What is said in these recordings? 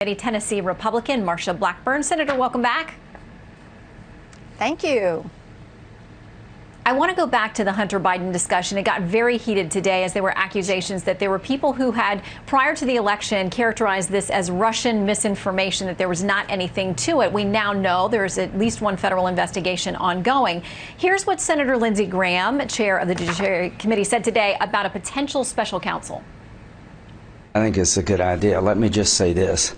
Tennessee Republican Marsha Blackburn. Senator, welcome back. Thank you. I want to go back to the Hunter Biden discussion. It got very heated today as there were accusations that there were people who had, prior to the election, characterized this as Russian misinformation, that there was not anything to it. We now know there's at least one federal investigation ongoing. Here's what Senator Lindsey Graham, chair of the Judiciary Committee, said today about a potential special counsel. I think it's a good idea. Let me just say this.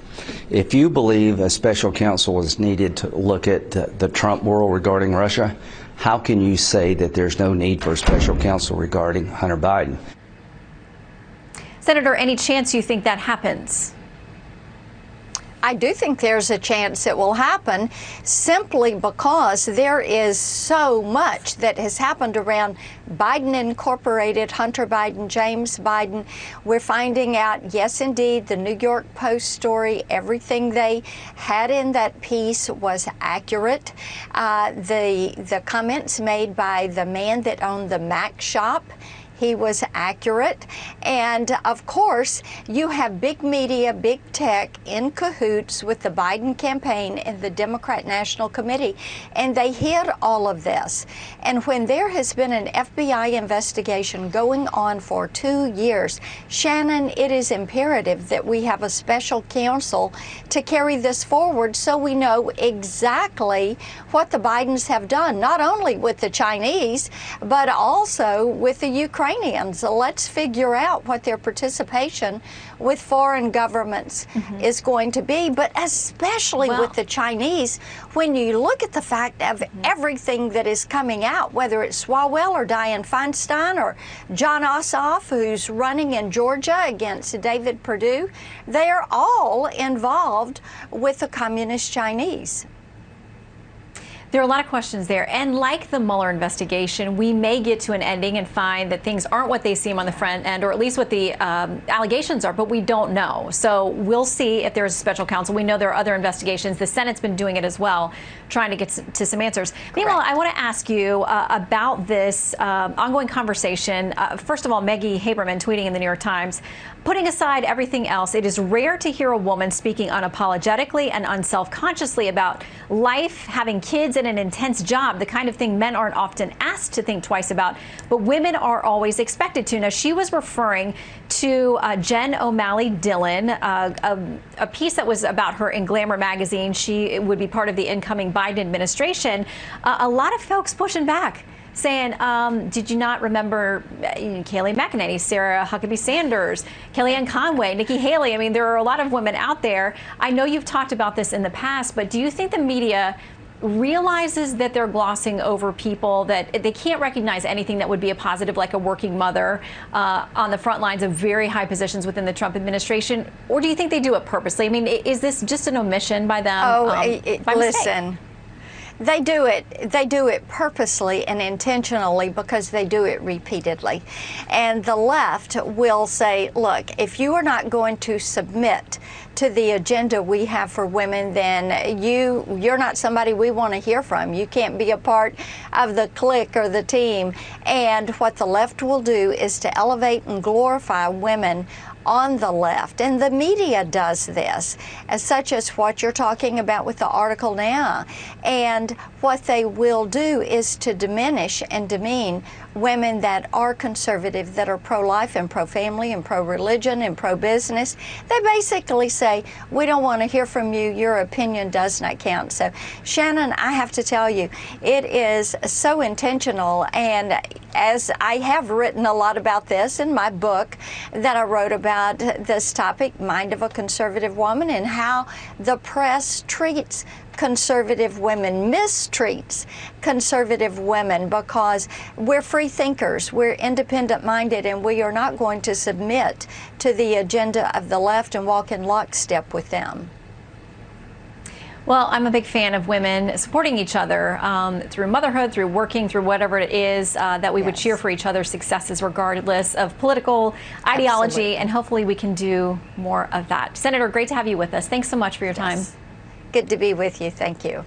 If you believe a special counsel is needed to look at the Trump world regarding Russia, how can you say that there's no need for a special counsel regarding Hunter Biden? Senator, any chance you think that happens? I do think there's a chance it will happen simply because there is so much that has happened around Biden Incorporated, Hunter Biden, James Biden. We're finding out, yes, indeed, the New York Post story, everything they had in that piece was accurate. The comments made by the man that owned the Mac shop, he was accurate. And of course, you have big media, big tech in cahoots with the Biden campaign and the Democrat National Committee, and they hid all of this. And when there has been an FBI investigation going on for 2 years, Shannon, it is imperative that we have a special counsel to carry this forward so we know exactly what the Bidens have done, not only with the Chinese, but also with the Ukrainians. Let's figure out what their participation with foreign governments is going to be, but especially with the Chinese, when you look at the fact of everything that is coming out, whether it's Swalwell or Dianne Feinstein or John Ossoff, who's running in Georgia against David Perdue, they are all involved with the communist Chinese. There are a lot of questions there. And like the Mueller investigation, we may get to an ending and find that things aren't what they seem on the front end, or at least what the allegations are, but we don't know. So we'll see if there's a special counsel. We know there are other investigations. The Senate's been doing it as well, trying to get to some answers. Correct. Meanwhile, I want to ask you about this ongoing conversation. First of all, Maggie Haberman tweeting in the New York Times, putting aside everything else, it is rare to hear a woman speaking unapologetically and unselfconsciously about life, having kids, and an intense job, the kind of thing men aren't often asked to think twice about, but women are always expected to. Now, she was referring to Jen O'Malley Dillon, a piece that was about her in Glamour magazine. She would be part of the incoming Biden administration. A lot of folks pushing back, saying, did you not remember Kayleigh McEnany, Sarah Huckabee Sanders, Kellyanne Conway, Nikki Haley? I mean, there are a lot of women out there. I know you've talked about this in the past, but do you think the media realizes that they're glossing over people, that they can't recognize anything that would be a positive, like a working mother on the front lines of very high positions within the Trump administration? Or do you think they do it purposely? I mean, is this just an omission by them? By listen. mistake? They do it purposely and intentionally because they do it repeatedly. And the left will say, look, if you are not going to submit to the agenda we have for women, then you're not somebody we want to hear from. You can't be a part of the clique or the team. And what the left will do is to elevate and glorify women on the left, and the media does this, as such as what you're talking about with the article now. And what they will do is to diminish and demean women that are conservative, that are pro-life and pro-family and pro-religion and pro-business. They basically say, we don't want to hear from you, your opinion does not count. So, Shannon, I have to tell you, it is so intentional, and as I have written a lot about this in my book that I wrote about this topic, Mind of a Conservative Woman, and how the press treats conservative women, mistreats conservative women, because we're free thinkers, we're independent minded, and we are not going to submit to the agenda of the left and walk in lockstep with them. Well, I'm a big fan of women supporting each other through motherhood, through working, through whatever it is, that we would cheer for each other's successes regardless of political ideology, and hopefully we can do more of that. Senator, great to have you with us. Thanks so much for your time. Good to be with you. Thank you.